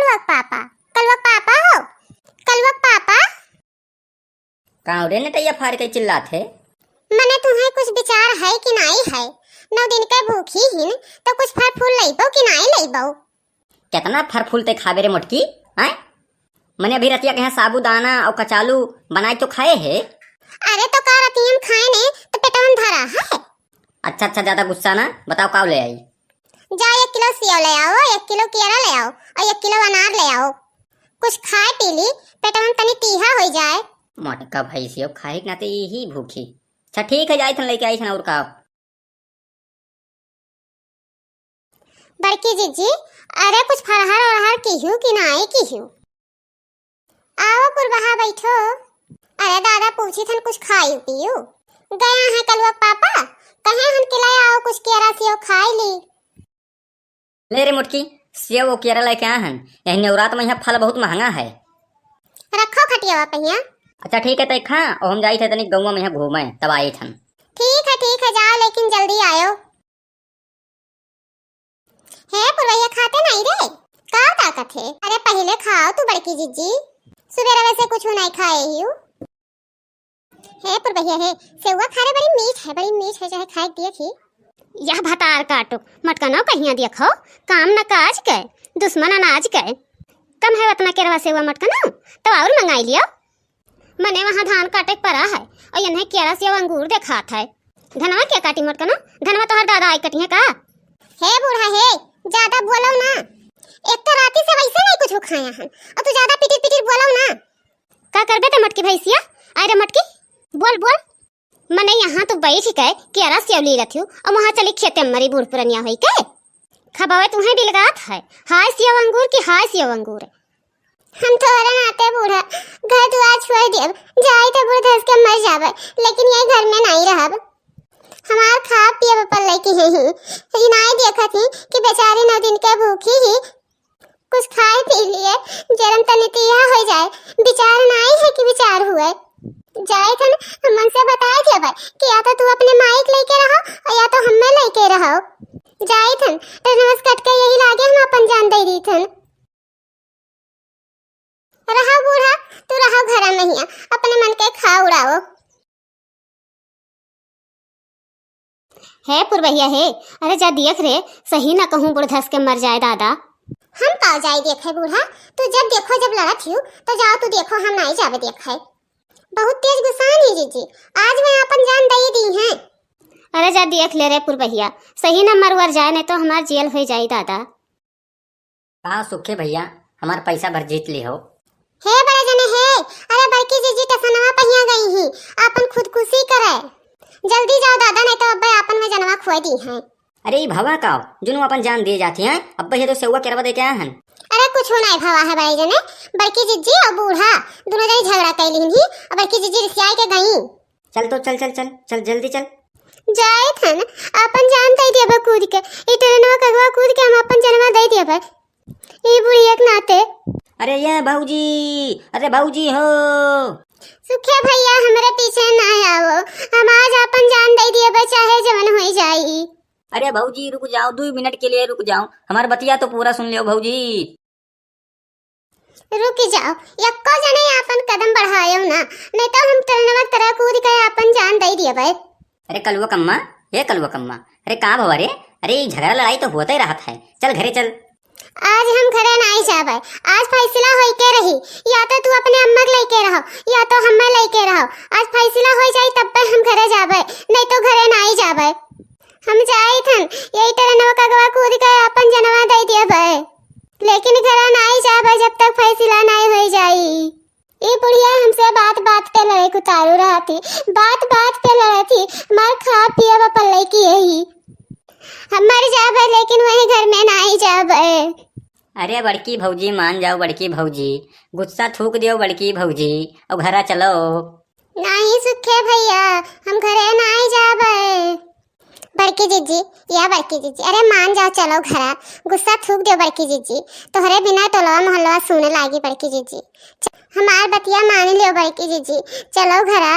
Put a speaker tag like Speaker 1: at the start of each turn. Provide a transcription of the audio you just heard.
Speaker 1: कलवक पापा हो, कलवक पापा।
Speaker 2: कावड़े ने टैया फाड़ के चिल्लाते।
Speaker 1: मने तुम्हें कुछ विचार है कि नहीं है? 9 दिन के भूखी हिन तो कुछ फल फूल लइबो कि नहीं लइबो?
Speaker 2: कितना फल फूल ते खावे रे मोटकी हैं? मने अभी रतिया के साबूदाना और कचालू बनाए तो खाए है।
Speaker 1: अरे तो का रतियन खाए ने तो पेटवन धरा है।
Speaker 2: अच्छा ज्यादा गुस्सा ना, बताओ काव ले आई।
Speaker 1: जा 1 किलो सेव ले आओ, 1 किलो केरा ले आओ और 1 किलो अनार ले आओ। कुछ खाए पी ली, पेटवन तनी तीहा हो जाए।
Speaker 2: मोटका भाई से खाए ना ते ही भूखी। अच्छा ठीक है, जाई थन लेके आई थन और का।
Speaker 1: बड़की जीजी, अरे कुछ फरहर और कीहू कि नहीं कीहू? आओ पुरबहा बैठो। अरे दादा पूछी थन कुछ खाई पियो। गया है कलवक पापा, कहे हन के लाए आओ कुछ केरा सेव खाई ली।
Speaker 2: ले रे मुटकी, सेव और केरा लेके आ हन। यही नवरात में यहाँ फल बहुत महंगा है।
Speaker 1: रखो खटियावा पहिया।
Speaker 2: अच्छा ठीक है तय खा, और हम जाई थे तनिक गौवा में यहाँ घूमे, तब आई थन।
Speaker 1: ठीक है जाओ, लेकिन जल्दी आयो। है पुरवैया खाते नहीं रे? का ताकत है? अरे पहले खाओ तू बड़की जीजी, सुबह वैसे कुछ नहीं खाए ही हूँ। है पुरवैया है, सेवा खारे बड़ी मीठ है, चाहे खाए दिए थी। यह भतार काटो, मटका न कहिया देखो, काम न काज गए, दुश्मन अनाज गए। कम है उतना केरवा सेवा मटका न, तो और मंगाई लियो। मने वहाँ धान काटे पड़ा है और यन्हे केरा सेव अंगूर देखात है। धनवा क्या काटी मटका न? धनवा तो हर दादा आई कटी है का? हे बूढ़ा है, ज्यादा बोलो ना। एक तो राती से वैसे नहीं कुछ खाया है और तू ज्यादा पिटिर बोलो ना। का करबे ते मटकी भैसिया? अरे मटकी बोल। मने यहाँ तो बैठ के केरा सेव ली रथी और वहाँ चली खेते में मरी बूढ़ पुरनिया होई के। खबावे तुम्हें बिलगात है, हाय सेव अंगूर की हाय सेव अंगूर। हम थोड़ा नाते बूढ़ा घर दुआर छोड़ देब, जाई तो बूढ़ धस के मर जावे, लेकिन ये घर में नहीं रहब। हमार खा पिए पर लेके ही नहीं देखा थी कि बेचारी 9 दिन के भूखी ही कुछ खाए पी लिए, जरम तनी तिया हो जाए। विचार नहीं है कि विचार हुए जाए थन। मन से बताए थे भाई कि या तो तू अपने माइक लेके रहो और या तो हमें लेके रहो। जाए थन तो नमस कट के यही लागे हम अपन जान दे दी थन। रहा बूढ़ा, तू रहो घर में ही, अपने मन के खा उड़ाओ। है पुरवैया है, अरे जा देख रे, सही ना कहूँ बुढ़ धस के मर जाए दादा। हम का जाए देखे बूढ़ा, तू जब देखो जब लड़त हूँ तो जाओ तू देखो, हम नहीं जावे देखे। बहुत तेज गुस्सा है जीजी, आज मैं अपन जान दे दी है। अरे जा देख ले रे पुरवैया, सही ना मरवर जाए नहीं तो हमार जेल हो जाए दादा।
Speaker 2: का सुखे भैया, हमार पैसा भर जीत ली हो।
Speaker 1: हे बड़े जने है, अरे बड़की जीजी टसनवा पहिया गई ही, अपन खुदकुशी करे। जल्दी जाओ दादा, नहीं तो अब्बे अपन में जनवा खोई दी हैं।
Speaker 2: अरे भवा का जुनू अपन जान दिए जाती हैं, अब्बे ये तो सेवा केरवा दे के आए हन।
Speaker 1: अरे कुछ नहीं भवा है बड़े जने, बड़की जीजी और बूढ़ा दोनों जने झगड़ा कैली ही और बड़की जीजी रिसियाई के गई।
Speaker 2: चल तो चल जल्दी चल।
Speaker 1: जाए थन अपन जान दे देबे कूद के, ई ट्रेनवा कगवा कूद के हम अपन जनवा दे देबे ई बुढ़िया के नाते।
Speaker 2: अरे ये भाऊजी हो।
Speaker 1: सुखे भैया हमरे पीछे ना आओ, हम आज अपन जान दे दिए बे चाहे जवन हो जाई।
Speaker 2: अरे भाऊजी रुक जाओ, 2 मिनट के लिए रुक जाओ, हमार बतिया तो पूरा सुन लियो भाऊजी।
Speaker 1: रुक जाओ, यक्को जने अपन कदम बढ़ायो ना, नहीं तो हम ट्रेनवा तरह कूद के अपन जान दे दिए बे।
Speaker 2: अरे कलवा कम्मा, अरे का भवा रे? अरे झगड़ा लड़ाई तो होता ही रहता है, चल घरे चल।
Speaker 1: आज हम घरे नहीं जाबे, आज फैसला होई के रही, या तो तू अपने अम्मा लेके रहो या तो हमें लेके रहो। आज फैसला हो जाए तब पे हम घरे जाबे, नहीं तो घरे नहीं जाबे। हम जाई थन यही ट्रेनवा कगवा कूद के अपन जनवा दे देबे, लेकिन घरे नहीं जाबे जब तक फैसला नहीं हो जाई। ये बुढ़िया हमसे बात पे लड़े को तारू रहती, बात पे लड़ती, मार खा पिए पल्ले की यही। हम मर जाबे लेकिन वही घर में नहीं जाबे।
Speaker 2: अरे बड़की भौजी मान जाओ, बड़की भौजी गुस्सा थूक दियो बड़की भौजी, और घरा चलो।
Speaker 1: नहीं सुखे भैया, हम घरे नहीं जाबे। बड़की जीजी अरे मान जाओ, चलो घरा, गुस्सा थूक दियो बड़की जीजी, तोहरे बिना टोलवा मोहल्ला सुने लागी बड़की जीजी। हमार बतिया मान लियो बड़की जीजी, चलो घरा।